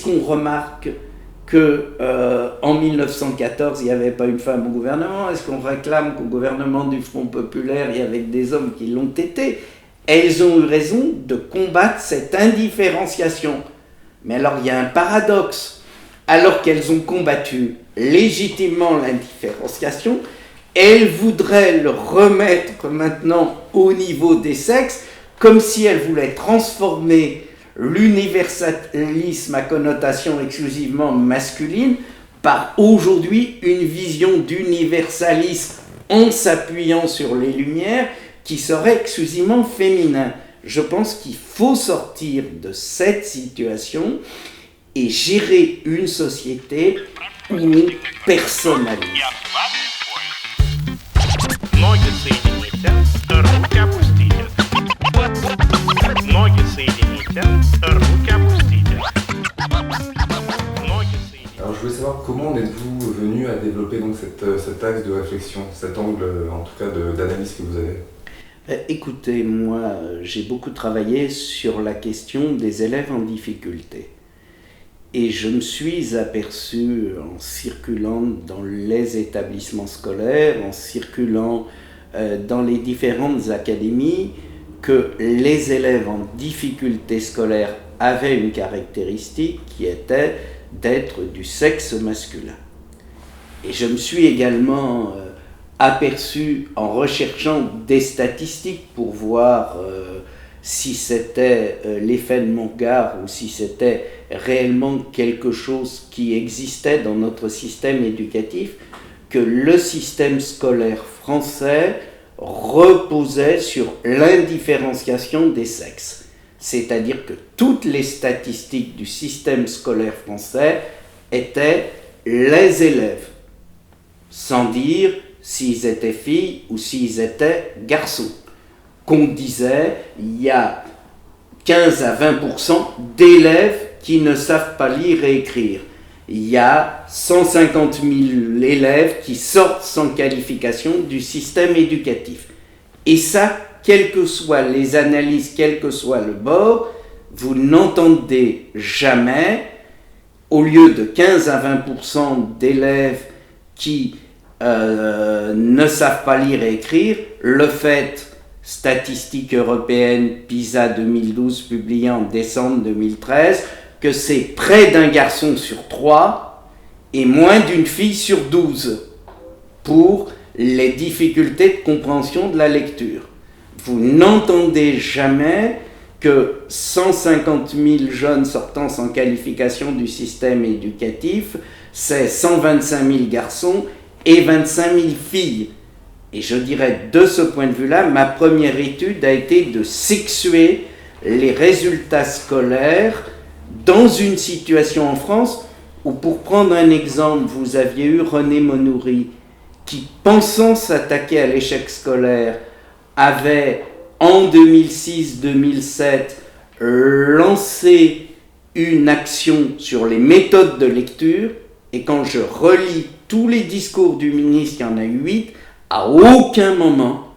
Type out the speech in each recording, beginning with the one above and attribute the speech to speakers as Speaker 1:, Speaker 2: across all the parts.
Speaker 1: est-ce qu'on remarque qu'en 1914, il n'y avait pas une femme au gouvernement? Est-ce qu'on réclame qu'au gouvernement du Front populaire, il y avait des hommes qui l'ont été? Elles ont eu raison de combattre cette indifférenciation. Mais alors, il y a un paradoxe. Alors qu'elles ont combattu légitimement l'indifférenciation, elles voudraient le remettre maintenant au niveau des sexes, comme si elles voulaient transformer l'universalisme à connotation exclusivement masculine par aujourd'hui une vision d'universalisme en s'appuyant sur les Lumières qui serait exclusivement féminin. Je pense qu'il faut sortir de cette situation et gérer une société où on personnalise.
Speaker 2: Alors je voulais savoir comment en êtes-vous venu à développer donc cet axe de réflexion, cet angle en tout cas d'analyse que vous avez?
Speaker 1: Écoutez, moi j'ai beaucoup travaillé sur la question des élèves en difficulté. Et je me suis aperçu en circulant dans les établissements scolaires, en circulant dans les différentes académies, que les élèves en difficulté scolaire avaient une caractéristique qui était d'être du sexe masculin. Et je me suis également aperçu en recherchant des statistiques pour voir si c'était l'effet de Morgard ou si c'était réellement quelque chose qui existait dans notre système éducatif, que le système scolaire français reposait sur l'indifférenciation des sexes. C'est-à-dire que toutes les statistiques du système scolaire français étaient les élèves, sans dire s'ils étaient filles ou s'ils étaient garçons. Qu'on disait, il y a 15 à 20% d'élèves qui ne savent pas lire et écrire. Il y a 150 000 élèves qui sortent sans qualification du système éducatif. Et ça, quelles que soient les analyses, quel que soit le bord, vous n'entendez jamais, au lieu de 15 à 20% d'élèves qui ne savent pas lire et écrire, le fait, statistique européenne PISA 2012 publiée en décembre 2013, que c'est près d'un garçon sur 3 et moins d'une fille sur 12 pour les difficultés de compréhension de la lecture. Vous n'entendez jamais que 150 000 jeunes sortant sans qualification du système éducatif, c'est 125 000 garçons et 25 000 filles. Et je dirais, de ce point de vue-là, ma première étude a été de sexuer les résultats scolaires dans une situation en France où, pour prendre un exemple, vous aviez eu René Monoury qui, pensant s'attaquer à l'échec scolaire, avait en 2006-2007 lancé une action sur les méthodes de lecture, et quand je relis tous les discours du ministre, il y en a 8, à aucun moment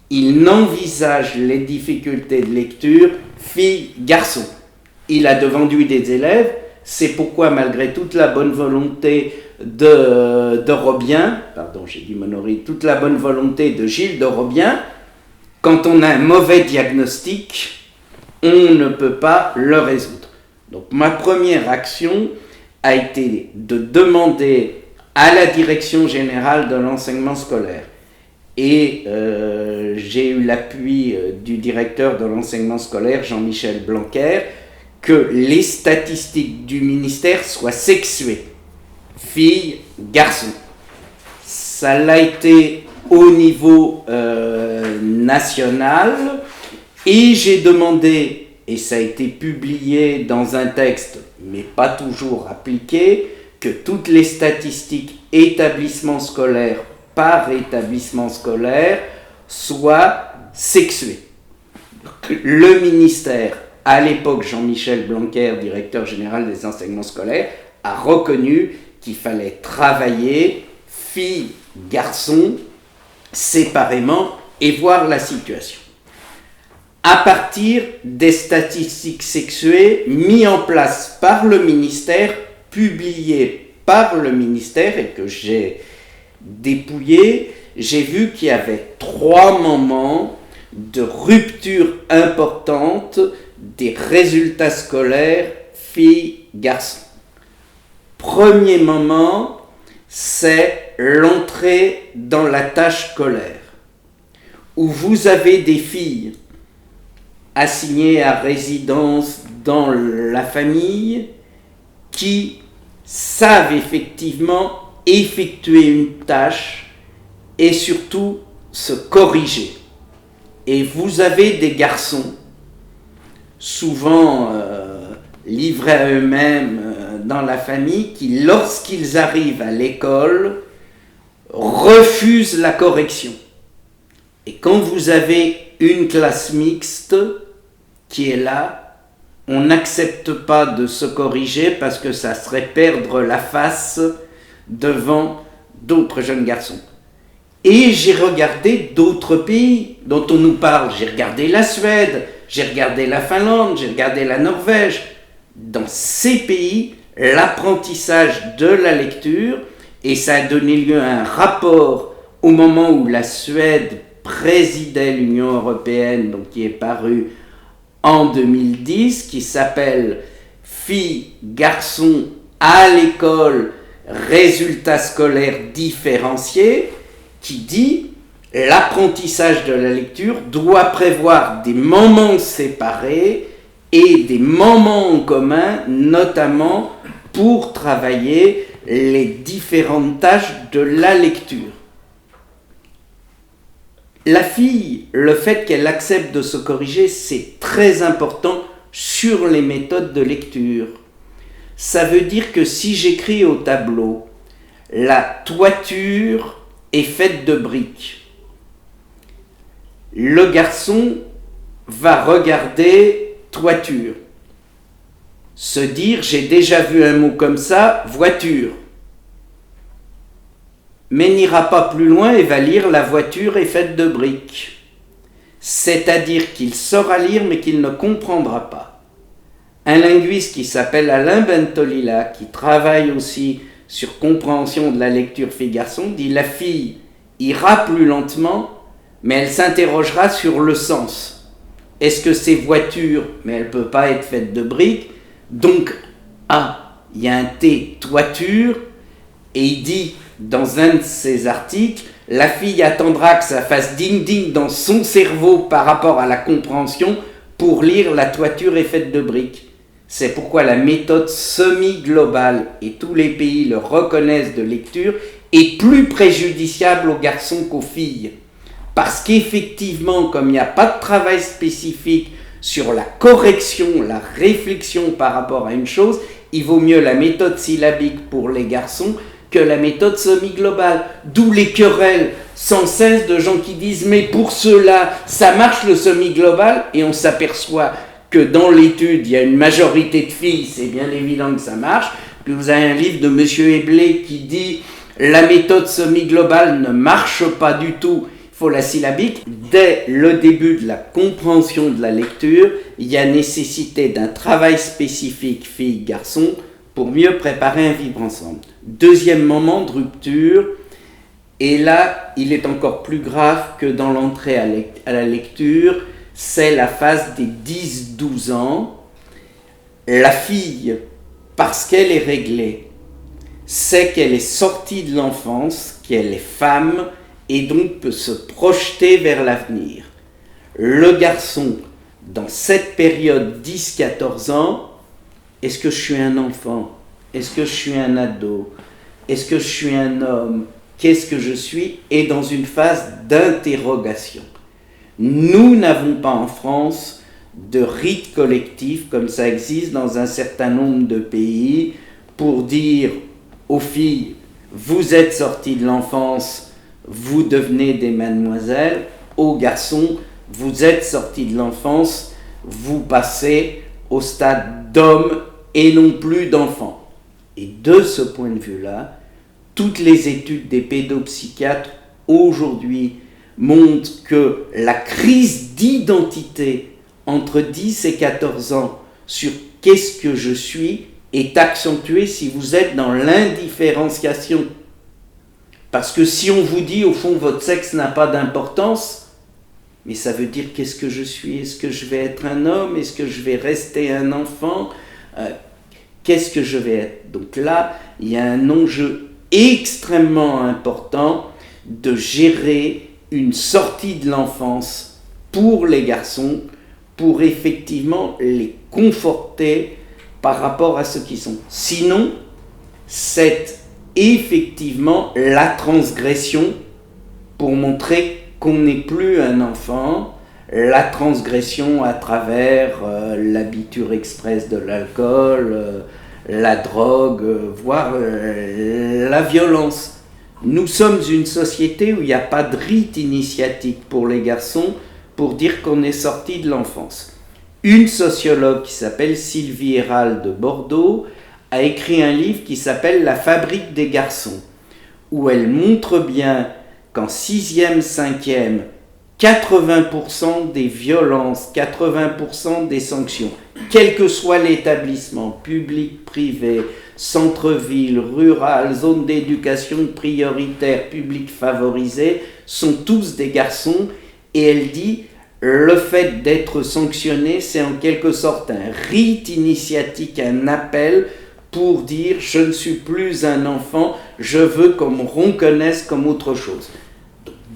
Speaker 1: il n'envisage les difficultés de lecture filles-garçons. Il a devant lui des élèves, c'est pourquoi malgré toute la bonne volonté de Robien, pardon j'ai dit Monoury, toute la bonne volonté de Gilles de Robien, quand on a un mauvais diagnostic, on ne peut pas le résoudre. Donc ma première action a été de demander à la direction générale de l'enseignement scolaire, et j'ai eu l'appui du directeur de l'enseignement scolaire, Jean-Michel Blanquer, que les statistiques du ministère soient sexuées, filles, garçons. Ça l'a été au niveau national, et j'ai demandé, et ça a été publié dans un texte, mais pas toujours appliqué, que toutes les statistiques établissements scolaires par établissement scolaire soient sexuées. Le ministère, à l'époque Jean-Michel Blanquer, directeur général des enseignements scolaires, a reconnu qu'il fallait travailler filles, garçons séparément et voir la situation. à partir des statistiques sexuées mises en place par le ministère, publiées par le ministère et que j'ai dépouillé, j'ai vu qu'il y avait 3 moments de rupture importante des résultats scolaires filles-garçons. Premier moment, c'est l'entrée dans la tâche scolaire, où vous avez des filles assignées à résidence dans la famille qui savent effectivement effectuer une tâche et surtout se corriger. Et vous avez des garçons, souvent livrés à eux-mêmes dans la famille, qui, lorsqu'ils arrivent à l'école, refusent la correction. Et quand vous avez une classe mixte qui est là, on n'accepte pas de se corriger parce que ça serait perdre la face devant d'autres jeunes garçons. Et j'ai regardé d'autres pays dont on nous parle. J'ai regardé la Suède, j'ai regardé la Finlande, j'ai regardé la Norvège. Dans ces pays, l'apprentissage de la lecture, et ça a donné lieu à un rapport au moment où la Suède présidait l'Union européenne, donc qui est paru en 2010, qui s'appelle « Filles, garçons à l'école, résultats scolaires différenciés », qui dit « L'apprentissage de la lecture doit prévoir des moments séparés et des moments en commun, notamment pour travailler les différentes tâches de la lecture. » La fille, le fait qu'elle accepte de se corriger, c'est très important sur les méthodes de lecture. Ça veut dire que si j'écris au tableau « La toiture est faite de briques », le garçon va regarder « toiture », se dire « j'ai déjà vu un mot comme ça, voiture », mais n'ira pas plus loin et va lire « la voiture est faite de briques ». C'est-à-dire qu'il saura lire mais qu'il ne comprendra pas. Un linguiste qui s'appelle Alain Bentolila, qui travaille aussi sur compréhension de la lecture fille-garçon, dit « la fille ira plus lentement, mais elle s'interrogera sur le sens. Est-ce que c'est voiture, mais elle ne peut pas être faite de briques, donc il y a un T, toiture », et il dit dans un de ses articles, la fille attendra que ça fasse ding-ding dans son cerveau par rapport à la compréhension pour lire la toiture est faite de briques. C'est pourquoi la méthode semi-globale, et tous les pays le reconnaissent de lecture, est plus préjudiciable aux garçons qu'aux filles. Parce qu'effectivement, comme il n'y a pas de travail spécifique sur la correction, la réflexion par rapport à une chose, il vaut mieux la méthode syllabique pour les garçons que la méthode semi-globale. D'où les querelles sans cesse de gens qui disent « mais pour cela, ça marche le semi-global » et on s'aperçoit que dans l'étude, il y a une majorité de filles, c'est bien évident que ça marche. Puis vous avez un livre de M. Eblé qui dit « la méthode semi-globale ne marche pas du tout, il faut la syllabique ». Dès le début de la compréhension de la lecture, il y a nécessité d'un travail spécifique filles-garçons pour mieux préparer un vivre ensemble. Deuxième moment de rupture, et là, il est encore plus grave que dans l'entrée à la lecture, c'est la phase des 10-12 ans. La fille, parce qu'elle est réglée, sait qu'elle est sortie de l'enfance, qu'elle est femme, et donc peut se projeter vers l'avenir. Le garçon, dans cette période 10-14 ans, est-ce que je suis un enfant? Est-ce que je suis un ado? Est-ce que je suis un homme? Qu'est-ce que je suis? Et dans une phase d'interrogation. Nous n'avons pas en France de rite collectif comme ça existe dans un certain nombre de pays pour dire aux filles « vous êtes sorties de l'enfance, vous devenez des mademoiselles », aux garçons « vous êtes sortis de l'enfance, vous passez au stade d'homme et non plus d'enfant ». Et de ce point de vue-là, toutes les études des pédopsychiatres aujourd'hui montrent que la crise d'identité entre 10 et 14 ans sur qu'est-ce que je suis est accentué si vous êtes dans l'indifférenciation. Parce que si on vous dit, au fond, votre sexe n'a pas d'importance, mais ça veut dire qu'est-ce que je suis? Est-ce que je vais être un homme? Est-ce que je vais rester un enfant? Qu'est-ce que je vais être? Donc là, il y a un enjeu extrêmement important de gérer une sortie de l'enfance pour les garçons, pour effectivement les conforter par rapport à ce qu'ils sont. Sinon, c'est effectivement la transgression pour montrer qu'on n'est plus un enfant, la transgression à travers l'habiture express de l'alcool, la drogue, voire la violence. Nous sommes une société où il n'y a pas de rite initiatique pour les garçons pour dire qu'on est sorti de l'enfance. Une sociologue qui s'appelle Sylvie Hérald de Bordeaux a écrit un livre qui s'appelle « La fabrique des garçons », où elle montre bien qu'en 6e, 5e, 80% des violences, 80% des sanctions, quel que soit l'établissement, public, privé, centre-ville, rural, zone d'éducation prioritaire, public favorisé, sont tous des garçons. Et elle dit, le fait d'être sanctionné, c'est en quelque sorte un rite initiatique, un appel pour dire « je ne suis plus un enfant, je veux qu'on me reconnaisse comme autre chose ».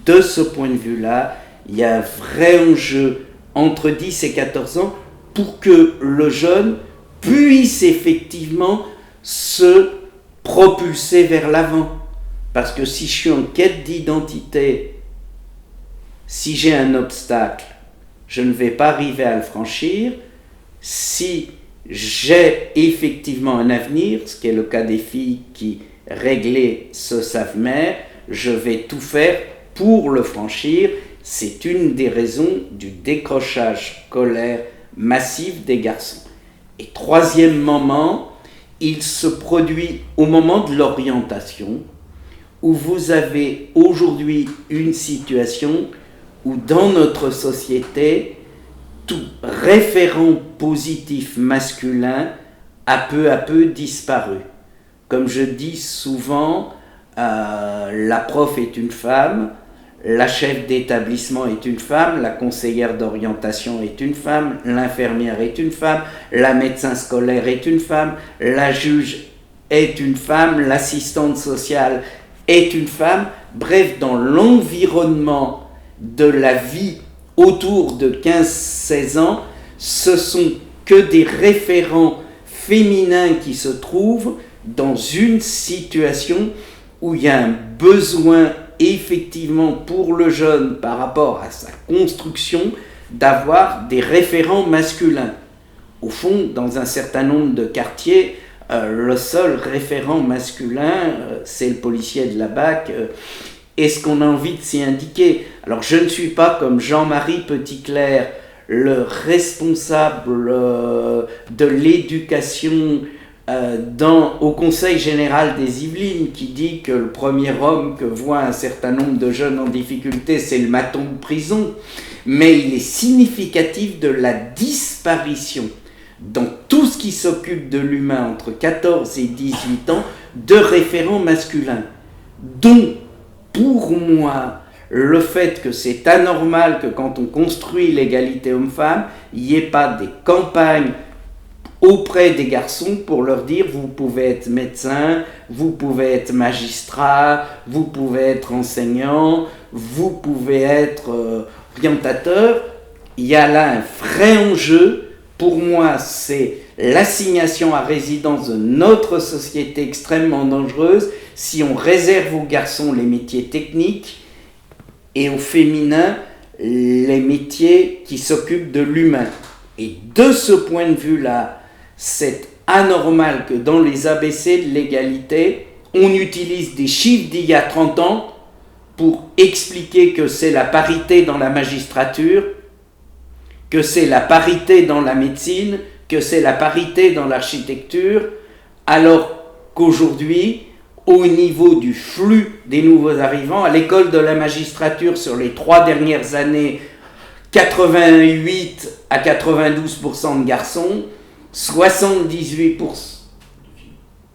Speaker 1: De ce point de vue-là, il y a un vrai enjeu entre 10 et 14 ans pour que le jeune puisse effectivement se propulser vers l'avant. Parce que si je suis en quête d'identité, si j'ai un obstacle, je ne vais pas arriver à le franchir. Si j'ai effectivement un avenir, ce qui est le cas des filles qui réglées se savent mères, je vais tout faire pour le franchir. C'est une des raisons du décrochage scolaire massif des garçons. Et troisième moment, il se produit au moment de l'orientation, où vous avez aujourd'hui une situation où dans notre société, tout référent positif masculin a peu à peu disparu. Comme je dis souvent, la prof est une femme, la chef d'établissement est une femme, la conseillère d'orientation est une femme, l'infirmière est une femme, la médecin scolaire est une femme, la juge est une femme, l'assistante sociale est une femme. Bref, dans l'environnement de la vie autour de 15-16 ans, ce sont que des référents féminins qui se trouvent dans une situation où il y a un besoin effectivement pour le jeune par rapport à sa construction d'avoir des référents masculins. Au fond, dans un certain nombre de quartiers, le seul référent masculin, c'est le policier de la BAC. Est-ce qu'on a envie de s'y indiquer? Alors je ne suis pas comme Jean-Marie Petitclerc, le responsable de l'éducation au Conseil général des Yvelines, qui dit que le premier homme que voit un certain nombre de jeunes en difficulté, c'est le maton de prison. Mais il est significatif de la disparition dans tout ce qui s'occupe de l'humain entre 14 et 18 ans de référents masculins. Donc, pour moi, le fait que c'est anormal que quand on construit l'égalité homme-femme, il n'y ait pas des campagnes auprès des garçons pour leur dire vous pouvez être médecin, vous pouvez être magistrat, vous pouvez être enseignant, vous pouvez être orientateur. Il y a là un vrai enjeu. Pour moi, c'est l'assignation à résidence de notre société extrêmement dangereuse si on réserve aux garçons les métiers techniques et aux féminins les métiers qui s'occupent de l'humain. Et de ce point de vue-là, c'est anormal que dans les ABC de l'égalité, on utilise des chiffres d'il y a 30 ans pour expliquer que c'est la parité dans la magistrature, que c'est la parité dans la médecine, que c'est la parité dans l'architecture, alors qu'aujourd'hui, au niveau du flux des nouveaux arrivants, à l'école de la magistrature, sur les 3 dernières années, 88 à 92% de garçons, 78%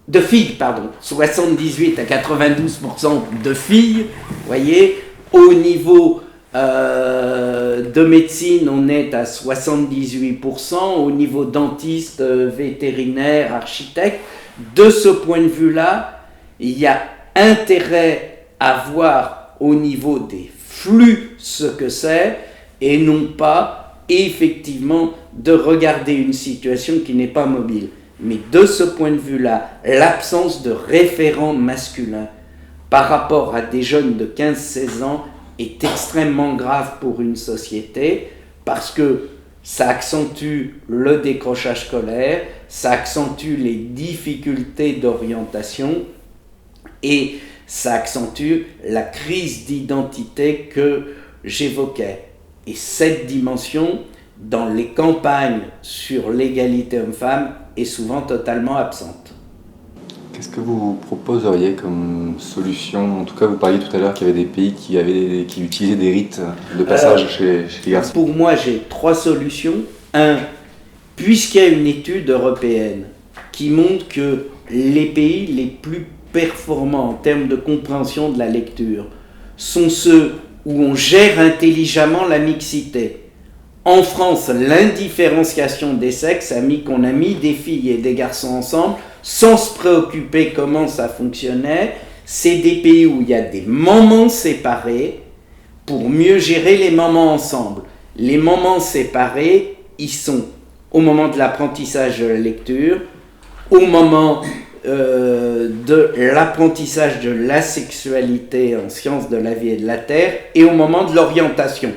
Speaker 1: de filles, pardon, 78 à 92% de filles, voyez, au niveau de médecine, on est à 78%, au niveau dentiste, vétérinaire, architecte. De ce point de vue-là, il y a intérêt à voir au niveau des flux ce que c'est, et non pas effectivement de regarder une situation qui n'est pas mobile. Mais de ce point de vue-là, l'absence de référent masculin par rapport à des jeunes de 15-16 ans est extrêmement grave pour une société, parce que ça accentue le décrochage scolaire, ça accentue les difficultés d'orientation et ça accentue la crise d'identité que j'évoquais. Et cette dimension, dans les campagnes sur l'égalité homme-femme, est souvent totalement absente.
Speaker 2: Qu'est-ce que vous proposeriez comme solution? En tout cas, vous parliez tout à l'heure qu'il y avait des pays qui utilisaient des rites de passage chez les garçons.
Speaker 1: Pour moi, j'ai 3 solutions. 1. Puisqu'il y a une étude européenne qui montre que les pays les plus performants en termes de compréhension de la lecture sont ceux où on gère intelligemment la mixité. En France, l'indifférenciation des sexes a mis qu'on a mis des filles et des garçons ensemble sans se préoccuper comment ça fonctionnait. C'est des pays où il y a des moments séparés pour mieux gérer les moments ensemble. Les moments séparés, ils sont au moment de l'apprentissage de la lecture, au moment de l'apprentissage de la sexualité en sciences de la vie et de la terre, et au moment de l'orientation.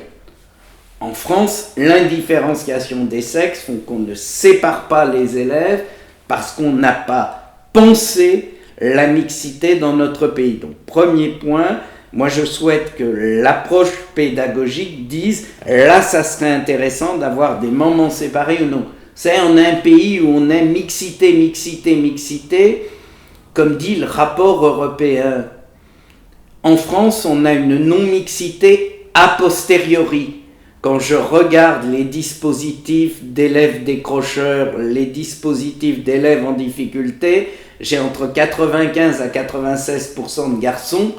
Speaker 1: En France, l'indifférenciation des sexes font qu'on ne sépare pas les élèves parce qu'on n'a pas pensé la mixité dans notre pays. Donc, premier point, moi je souhaite que l'approche pédagogique dise là ça serait intéressant d'avoir des moments séparés ou non. C'est on a un pays où on a mixité, mixité, mixité, comme dit le rapport européen. En France, on a une non-mixité a posteriori. Quand je regarde les dispositifs d'élèves décrocheurs, les dispositifs d'élèves en difficulté, j'ai entre 95 à 96% de garçons.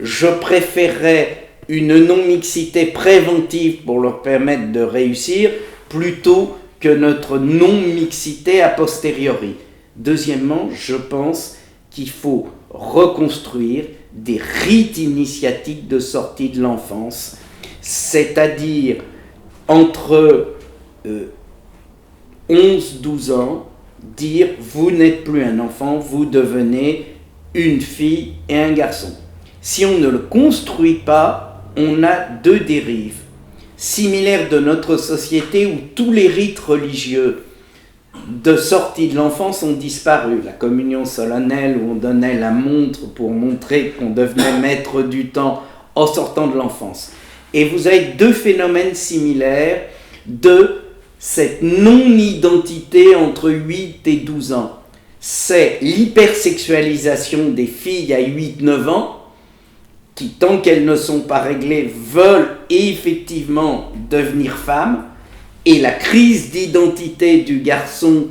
Speaker 1: Je préférerais une non-mixité préventive pour leur permettre de réussir plutôt que notre non-mixité a posteriori. Deuxièmement, je pense qu'il faut reconstruire des rites initiatiques de sortie de l'enfance, c'est-à-dire entre 11-12 ans, dire vous n'êtes plus un enfant, vous devenez une fille et un garçon. Si on ne le construit pas, on a 2 dérives similaires de notre société où tous les rites religieux de sortie de l'enfance ont disparu. La communion solennelle où on donnait la montre pour montrer qu'on devenait maître du temps en sortant de l'enfance. Et vous avez 2 phénomènes similaires de cette non-identité entre 8 et 12 ans. C'est l'hypersexualisation des filles à 8-9 ans qui, tant qu'elles ne sont pas réglées, veulent effectivement devenir femmes, et la crise d'identité du garçon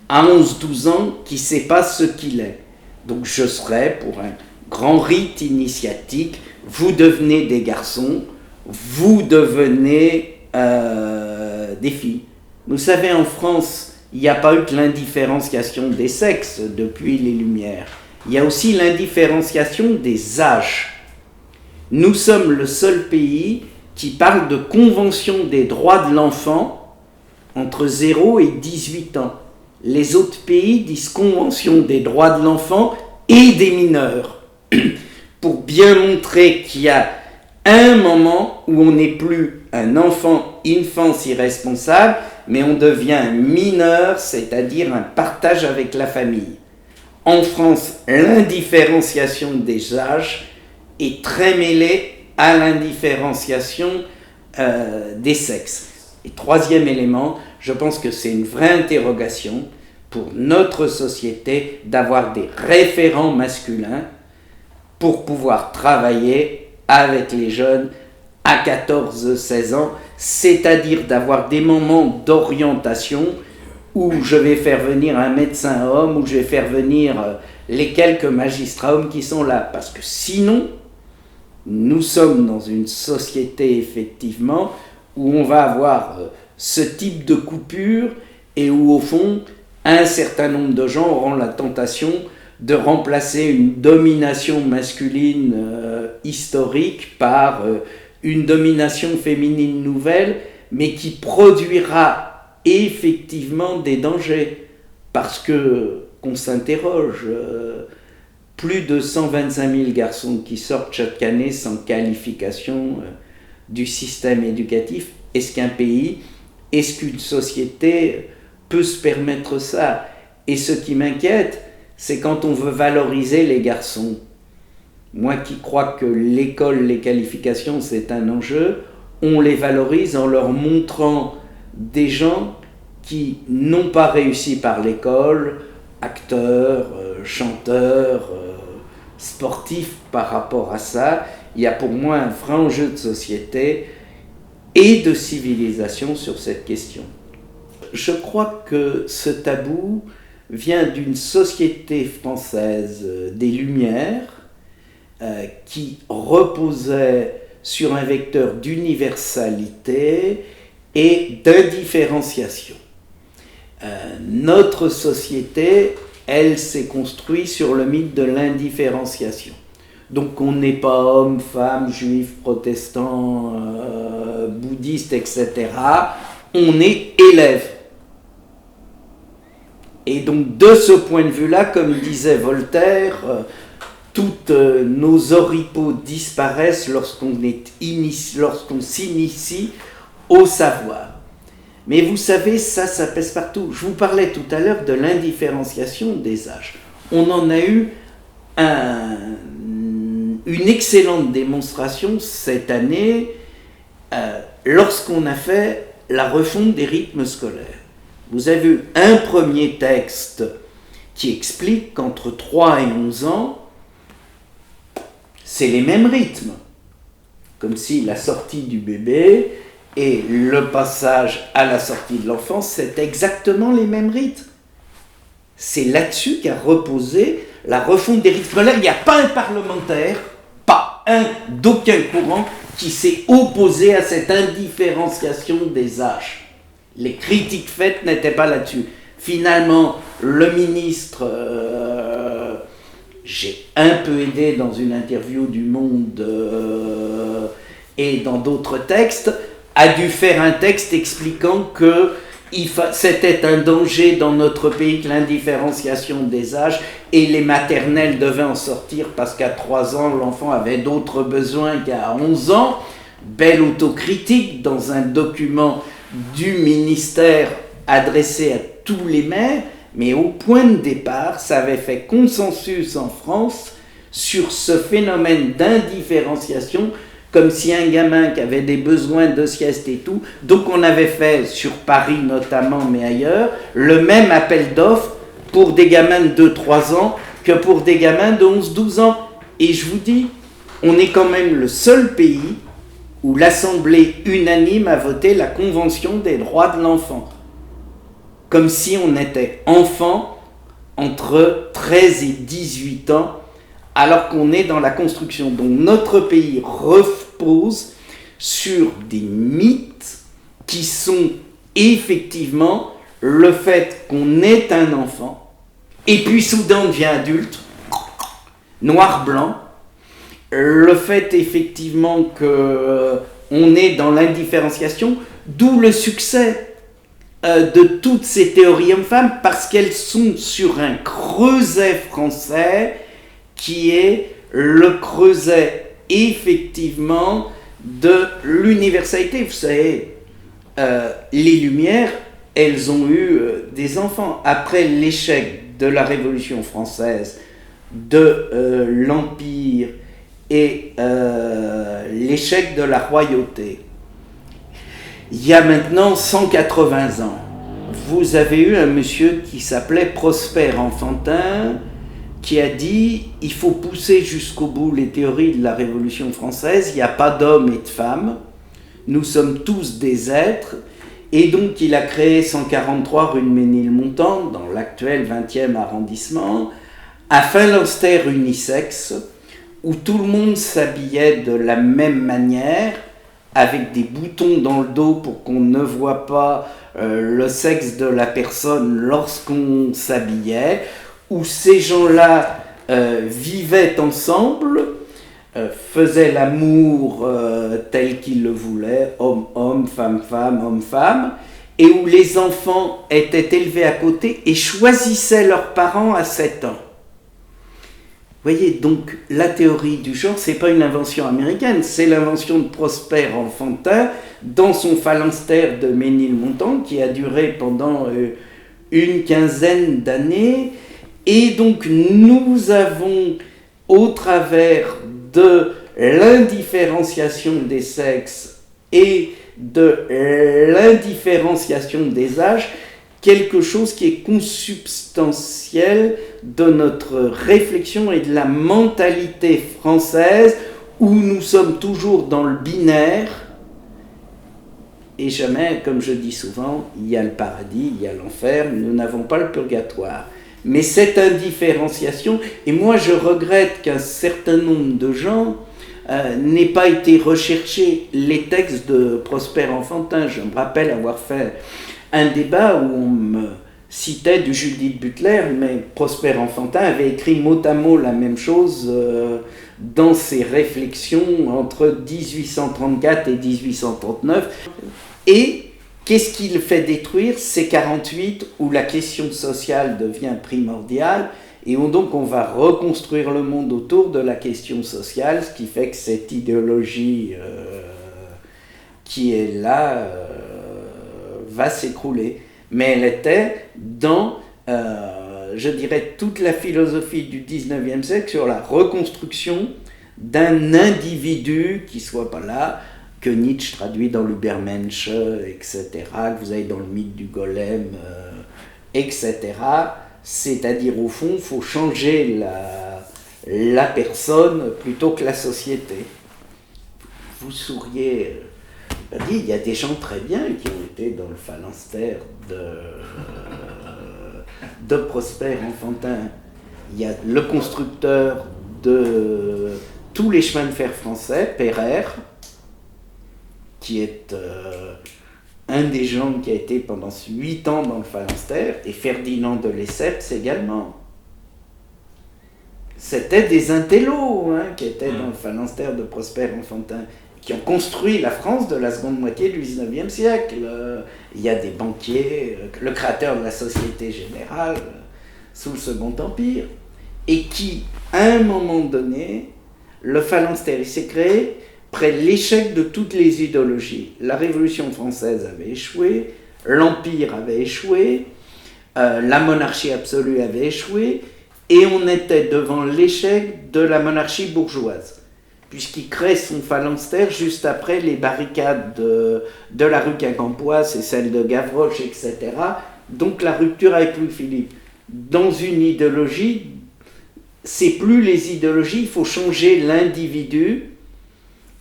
Speaker 1: à 11-12 ans qui ne sait pas ce qu'il est. Donc je serais pour un grand rite initiatique, vous devenez des garçons, vous devenez des filles. Vous savez, en France, il n'y a pas eu que l'indifférenciation des sexes depuis les Lumières. Il y a aussi l'indifférenciation des âges. Nous sommes le seul pays qui parle de convention des droits de l'enfant entre 0 et 18 ans. Les autres pays disent convention des droits de l'enfant et des mineurs, pour bien montrer qu'il y a un moment où on n'est plus un enfant, infance irresponsable, mais on devient un mineur, c'est-à-dire un partage avec la famille. En France, l'indifférenciation des âges est très mêlée à l'indifférenciation des sexes. Et troisième élément, je pense que c'est une vraie interrogation pour notre société d'avoir des référents masculins pour pouvoir travailler avec les jeunes à 14-16 ans, c'est-à-dire d'avoir des moments d'orientation où je vais faire venir un médecin homme, où je vais faire venir les quelques magistrats hommes qui sont là. Parce que sinon, nous sommes dans une société, effectivement, où on va avoir ce type de coupure et où, au fond, un certain nombre de gens auront la tentation de remplacer une domination masculine historique par une domination féminine nouvelle, mais qui produira effectivement des dangers. Parce que, qu'on s'interroge, plus de 125 000 garçons qui sortent chaque année sans qualification du système éducatif. Est-ce qu'un pays, est-ce qu'une société peut se permettre ça? Et ce qui m'inquiète, c'est quand on veut valoriser les garçons. Moi qui crois que l'école, les qualifications, c'est un enjeu, on les valorise en leur montrant des gens qui n'ont pas réussi par l'école, acteurs, chanteurs, sportifs par rapport à ça. Il y a pour moi un vrai enjeu de société et de civilisation sur cette question. Je crois que ce tabou vient d'une société française des Lumières qui reposait sur un vecteur d'universalité et d'indifférenciation. Notre société, elle s'est construite sur le mythe de l'indifférenciation. Donc on n'est pas homme, femme, juif, protestant, bouddhiste, etc. On est élève. Et donc de ce point de vue-là, comme disait Voltaire, toutes nos oripeaux disparaissent lorsqu'on s'initie au savoir. Mais vous savez, ça pèse partout. Je vous parlais tout à l'heure de l'indifférenciation des âges. On en a eu une excellente démonstration cette année lorsqu'on a fait la refonte des rythmes scolaires. Vous avez eu un premier texte qui explique qu'entre 3 et 11 ans, c'est les mêmes rythmes. Comme si la sortie du bébé et le passage à la sortie de l'enfant, c'est exactement les mêmes rythmes. C'est là-dessus qu'a reposé la refonte des rythmes scolaires. Il n'y a pas un parlementaire, pas un d'aucun courant, qui s'est opposé à cette indifférenciation des âges. Les critiques faites n'étaient pas là-dessus. Finalement, le ministre, j'ai un peu aidé dans une interview du Monde et dans d'autres textes, a dû faire un texte expliquant que c'était un danger dans notre pays que l'indifférenciation des âges et les maternelles devaient en sortir parce qu'à 3 ans, l'enfant avait d'autres besoins qu'à 11 ans. Belle autocritique dans un document du ministère adressé à tous les maires, mais au point de départ, ça avait fait consensus en France sur ce phénomène d'indifférenciation, comme si un gamin qui avait des besoins de sieste et tout, donc on avait fait, sur Paris notamment, mais ailleurs, le même appel d'offres pour des gamins de 2-3 ans que pour des gamins de 11-12 ans. Et je vous dis, on est quand même le seul pays où l'Assemblée unanime a voté la Convention des droits de l'enfant. Comme si on était enfant entre 13 et 18 ans, alors qu'on est dans la construction. Donc notre pays repose sur des mythes qui sont effectivement le fait qu'on est un enfant, et puis soudain on devient adulte, noir-blanc, le fait effectivement qu'on est dans l'indifférenciation, d'où le succès de toutes ces théories hommes-femmes, parce qu'elles sont sur un creuset français qui est le creuset effectivement de l'universalité. Vous savez, les Lumières, elles ont eu des enfants. Après l'échec de la Révolution française, de l'Empire et l'échec de la royauté, il y a maintenant 180 ans, vous avez eu un monsieur qui s'appelait Prosper Enfantin, qui a dit il faut pousser jusqu'au bout les théories de la Révolution française, il n'y a pas d'hommes et de femmes, nous sommes tous des êtres, et donc il a créé 143 rue de Ménilmontant, dans l'actuel 20e arrondissement, un phalanstère unisexe, où tout le monde s'habillait de la même manière, avec des boutons dans le dos pour qu'on ne voit pas le sexe de la personne lorsqu'on s'habillait, où ces gens-là vivaient ensemble, faisaient l'amour tel qu'ils le voulaient, homme-homme, femme-femme, homme-femme, et où les enfants étaient élevés à côté et choisissaient leurs parents à 7 ans. Vous voyez, donc la théorie du genre, c'est pas une invention américaine, c'est l'invention de Prosper Enfantin dans son phalanstère de Ménilmontant qui a duré pendant une quinzaine d'années. Et donc nous avons, au travers de l'indifférenciation des sexes et de l'indifférenciation des âges, quelque chose qui est consubstantiel de notre réflexion et de la mentalité française, où nous sommes toujours dans le binaire, et jamais, comme je dis souvent, il y a le paradis, il y a l'enfer, nous n'avons pas le purgatoire. Mais cette indifférenciation, et moi je regrette qu'un certain nombre de gens n'aient pas été rechercher les textes de Prosper Enfantin. Je me rappelle avoir fait un débat où on me citait du Judith Butler, mais Prosper Enfantin avait écrit mot à mot la même chose dans ses réflexions entre 1834 et 1839. Et qu'est-ce qu'il fait détruire? C'est 48, où la question sociale devient primordiale, et où donc on va reconstruire le monde autour de la question sociale, ce qui fait que cette idéologie qui est là va s'écrouler. Mais elle était dans, je dirais, toute la philosophie du 19e siècle sur la reconstruction d'un individu qui soit pas là, que Nietzsche traduit dans l'Übermensch, etc., que vous avez dans le mythe du golem, etc. C'est-à-dire, au fond, il faut changer la personne plutôt que la société. Vous souriez, il y a des gens très bien qui ont été dans le phalanstère de Prosper Enfantin. Il y a le constructeur de tous les chemins de fer français, Pereire, qui est un des gens qui a été pendant 8 ans dans le phalanstère, et Ferdinand de Lesseps également. C'était des intellos qui étaient dans le phalanstère de Prosper Enfantin, qui ont construit la France de la seconde moitié du 19e siècle. Il y a des banquiers, le créateur de la Société Générale sous le Second Empire, et qui, à un moment donné, le phalanstère, il s'est créé après l'échec de toutes les idéologies. La Révolution française avait échoué, l'Empire avait échoué, la monarchie absolue avait échoué, et on était devant l'échec de la monarchie bourgeoise, puisqu'il crée son phalanstère juste après les barricades de la rue Quincampoix et celle de Gavroche, etc. Donc la rupture avec Louis-Philippe. Dans une idéologie, c'est plus les idéologies, il faut changer l'individu.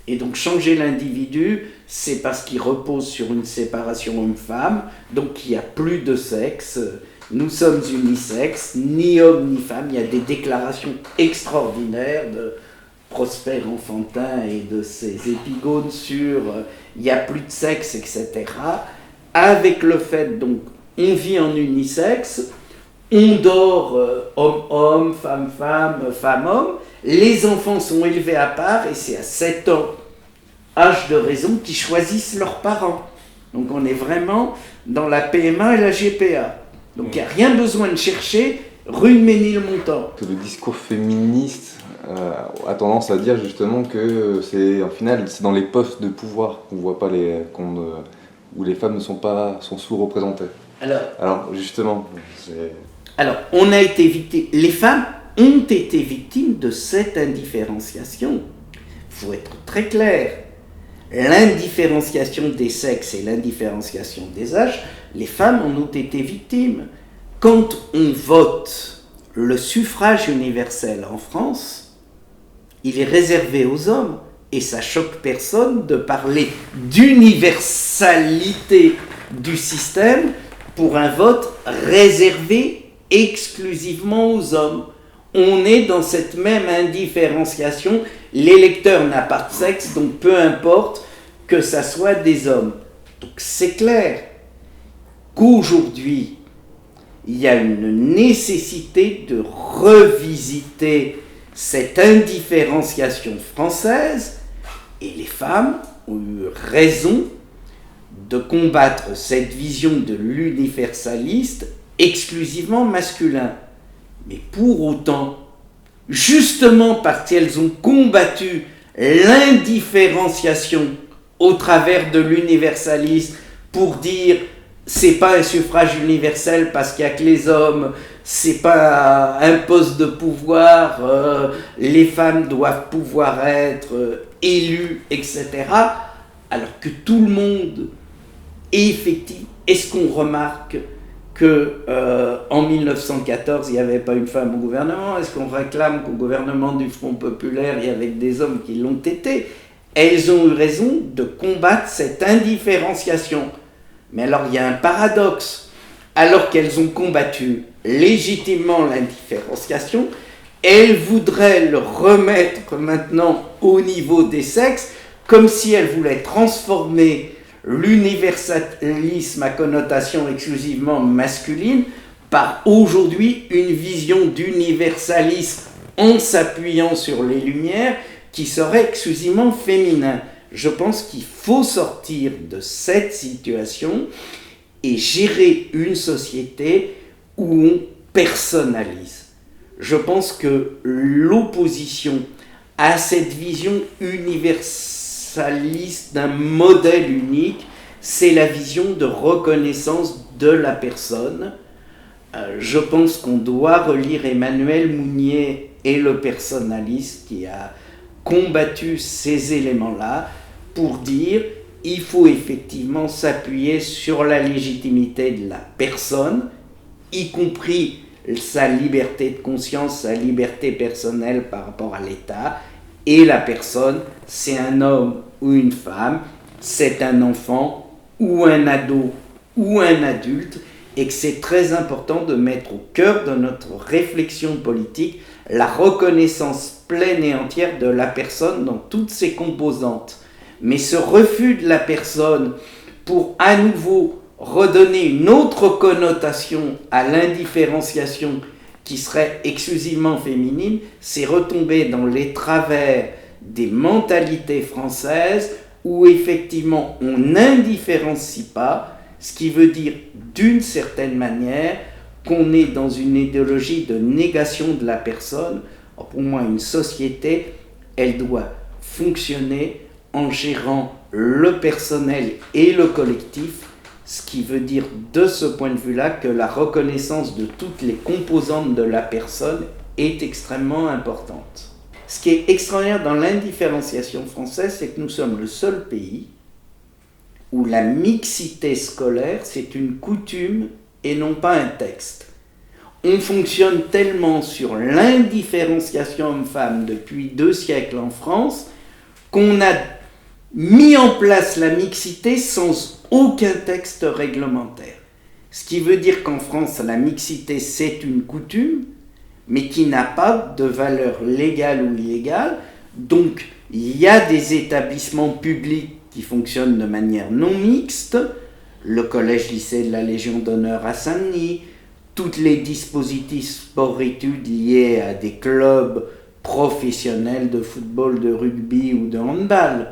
Speaker 1: Et donc changer l'individu, c'est parce qu'il repose sur une séparation homme-femme, donc il n'y a plus de sexe, nous sommes unisexes, ni homme ni femme. Il y a des déclarations extraordinaires de Prosper Enfantin et de ses épigones sur il n'y a plus de sexe, etc. Avec le fait, donc, on vit en unisexe, on dort homme-homme, femme-femme, femme-homme, les enfants sont élevés à part, et c'est à 7 ans, âge de raison, qu'ils choisissent leurs parents. Donc on est vraiment dans la PMA et la GPA. Donc il n'y a rien besoin de chercher rue de Ménilmontant.
Speaker 2: Le discours féministe a tendance à dire justement que c'est, en final, c'est dans les postes de pouvoir qu'on voit pas où les femmes sont sous-représentées. Alors justement,
Speaker 1: alors on a été victime, les femmes ont été victimes de cette indifférenciation. Il faut être très clair. L'indifférenciation des sexes et l'indifférenciation des âges, les femmes en ont été victimes. Quand on vote le suffrage universel en France, il est réservé aux hommes, et ça choque personne de parler d'universalité du système pour un vote réservé exclusivement aux hommes. On est dans cette même indifférenciation. L'électeur n'a pas de sexe, donc peu importe que ça soit des hommes. Donc c'est clair qu'aujourd'hui, il y a une nécessité de revisiter cette indifférenciation française, et les femmes ont eu raison de combattre cette vision de l'universaliste exclusivement masculin. Mais pour autant, justement parce qu'elles ont combattu l'indifférenciation au travers de l'universalisme pour dire c'est pas un suffrage universel parce qu'il n'y a que les hommes, c'est pas un poste de pouvoir, les femmes doivent pouvoir être élues, etc. Alors que tout le monde est effectif. Est-ce qu'on remarque qu'en 1914, il n'y avait pas une femme au gouvernement? Est-ce qu'on réclame qu'au gouvernement du Front populaire, il y avait des hommes qui l'ont été? Elles ont eu raison de combattre cette indifférenciation. Mais alors, il y a un paradoxe. Alors qu'elles ont combattu légitimement l'indifférenciation, elles voudraient le remettre maintenant au niveau des sexes, comme si elles voulaient transformer l'universalisme à connotation exclusivement masculine par aujourd'hui une vision d'universalisme en s'appuyant sur les Lumières qui serait exclusivement féminin. Je pense qu'il faut sortir de cette situation et gérer une société où on personnalise. Je pense que l'opposition à cette vision universaliste d'un modèle unique, c'est la vision de reconnaissance de la personne. Je pense qu'on doit relire Emmanuel Mounier et le personnaliste qui a combattu ces éléments-là pour dire il faut effectivement s'appuyer sur la légitimité de la personne, y compris sa liberté de conscience, sa liberté personnelle par rapport à l'État, et la personne, c'est un homme ou une femme, c'est un enfant ou un ado ou un adulte, et que c'est très important de mettre au cœur de notre réflexion politique la reconnaissance pleine et entière de la personne dans toutes ses composantes. Mais ce refus de la personne pour à nouveau redonner une autre connotation à l'indifférenciation qui serait exclusivement féminine, c'est retomber dans les travers des mentalités françaises où effectivement on n'indifférencie pas, ce qui veut dire d'une certaine manière qu'on est dans une idéologie de négation de la personne. Or, pour moi, une société, elle doit fonctionner en gérant le personnel et le collectif, ce qui veut dire de ce point de vue-là que la reconnaissance de toutes les composantes de la personne est extrêmement importante. Ce qui est extraordinaire dans l'indifférenciation française, c'est que nous sommes le seul pays où la mixité scolaire, c'est une coutume et non pas un texte. On fonctionne tellement sur l'indifférenciation homme-femme depuis 2 siècles en France qu'on a mis en place la mixité sans aucun texte réglementaire. Ce qui veut dire qu'en France, la mixité, c'est une coutume, mais qui n'a pas de valeur légale ou illégale. Donc, il y a des établissements publics qui fonctionnent de manière non mixte, le collège-lycée de la Légion d'honneur à Saint-Denis, tous les dispositifs sport-études liés à des clubs professionnels de football, de rugby ou de handball.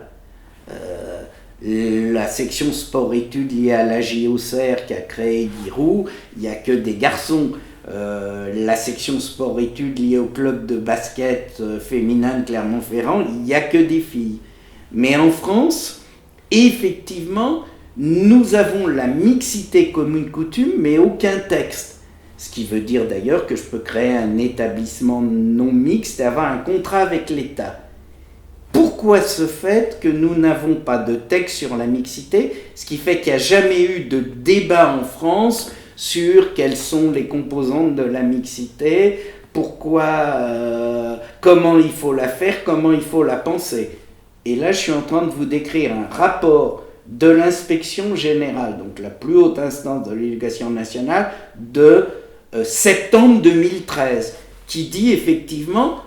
Speaker 1: La section sport-études liée à la JOCR qui a créé Giroud, il n'y a que des garçons. La section sport-études liée au club de basket féminin de Clermont-Ferrand, il n'y a que des filles. Mais en France, effectivement, nous avons la mixité comme une coutume, mais aucun texte. Ce qui veut dire d'ailleurs que je peux créer un établissement non mixte et avoir un contrat avec l'État. Pourquoi ce fait que nous n'avons pas de texte sur la mixité, ce qui fait qu'il n'y a jamais eu de débat en France sur quelles sont les composantes de la mixité, comment il faut la faire, comment il faut la penser. Et là, je suis en train de vous décrire un rapport de l'inspection générale, donc la plus haute instance de l'éducation nationale, de septembre 2013, qui dit effectivement,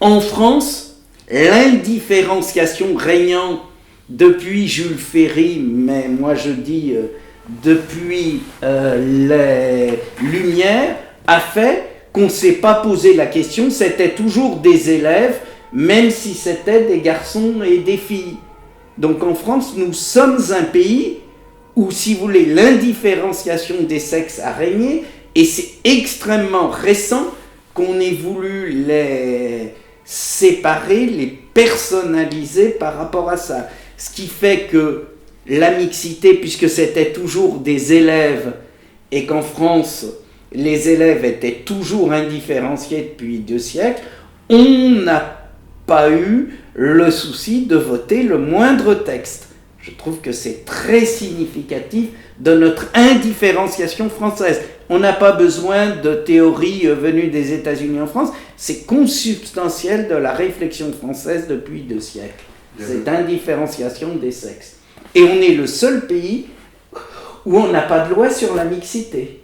Speaker 1: en France, l'indifférenciation régnante depuis Jules Ferry, mais moi je dis depuis les Lumières, a fait qu'on ne s'est pas posé la question, c'était toujours des élèves, même si c'était des garçons et des filles. Donc en France, nous sommes un pays où, si vous voulez, l'indifférenciation des sexes a régné, et c'est extrêmement récent qu'on ait voulu les séparer, les personnaliser par rapport à ça. Ce qui fait que la mixité, puisque c'était toujours des élèves, et qu'en France, les élèves étaient toujours indifférenciés depuis 2 siècles, on n'a pas eu le souci de voter le moindre texte. Je trouve que c'est très significatif de notre indifférenciation française. On n'a pas besoin de théories venues des États-Unis en France, c'est consubstantiel de la réflexion française depuis 2 siècles, cette indifférenciation des sexes. Et on est le seul pays où on n'a pas de loi sur la mixité.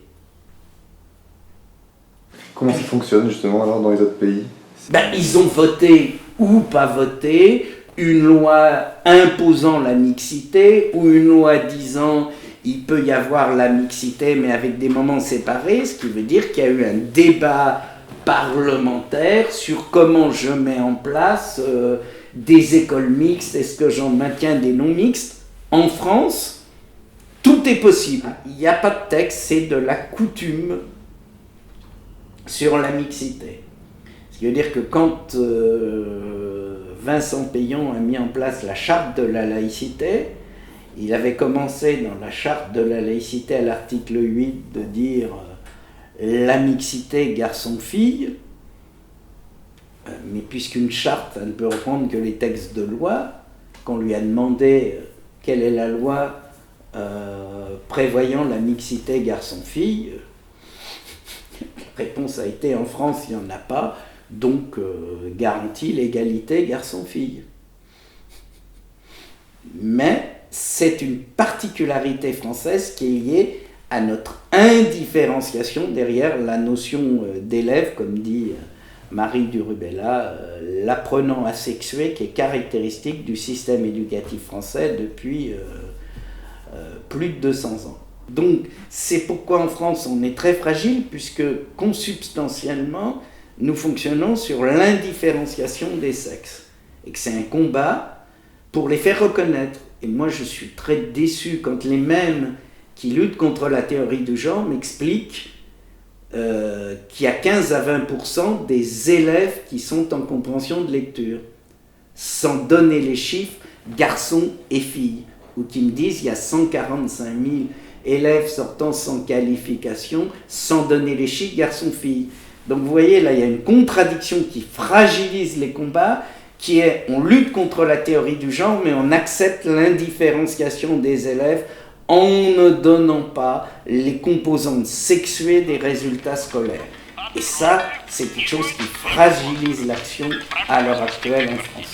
Speaker 2: Comment ça fonctionne justement alors dans les autres pays ?
Speaker 1: Ils ont voté ou pas voté une loi imposant la mixité ou une loi disant il peut y avoir la mixité mais avec des moments séparés, ce qui veut dire qu'il y a eu un débat parlementaire sur comment je mets en place des écoles mixtes, est-ce que j'en maintiens des non mixtes. En France, tout est possible. Il n'y a pas de texte, c'est de la coutume sur la mixité. Ce qui veut dire que quand Vincent Payon a mis en place la charte de la laïcité, il avait commencé dans la charte de la laïcité à l'article 8 de dire la mixité garçon-fille, mais puisqu'une charte ne peut reprendre que les textes de loi, qu'on lui a demandé quelle est la loi prévoyant la mixité garçon-fille, la réponse a été en France il n'y en a pas, donc garantit l'égalité garçon-fille. Mais c'est une particularité française qui est liée à notre indifférenciation derrière la notion d'élève, comme dit Marie Durubella, l'apprenant asexué qui est caractéristique du système éducatif français depuis plus de 200 ans. Donc c'est pourquoi en France on est très fragile, puisque consubstantiellement nous fonctionnons sur l'indifférenciation des sexes, et que c'est un combat pour les faire reconnaître. Et moi je suis très déçu quand les mêmes qui luttent contre la théorie du genre m'expliquent qu'il y a 15 à 20% des élèves qui sont en compréhension de lecture, sans donner les chiffres garçons et filles, ou qui me disent qu'il y a 145 000 élèves sortant sans qualification, sans donner les chiffres garçons-filles. Donc vous voyez, là il y a une contradiction qui fragilise les combats, qui est on lutte contre la théorie du genre, mais on accepte l'indifférenciation des élèves en ne donnant pas les composantes sexuées des résultats scolaires. Et ça, c'est quelque chose qui fragilise l'action à l'heure actuelle en France.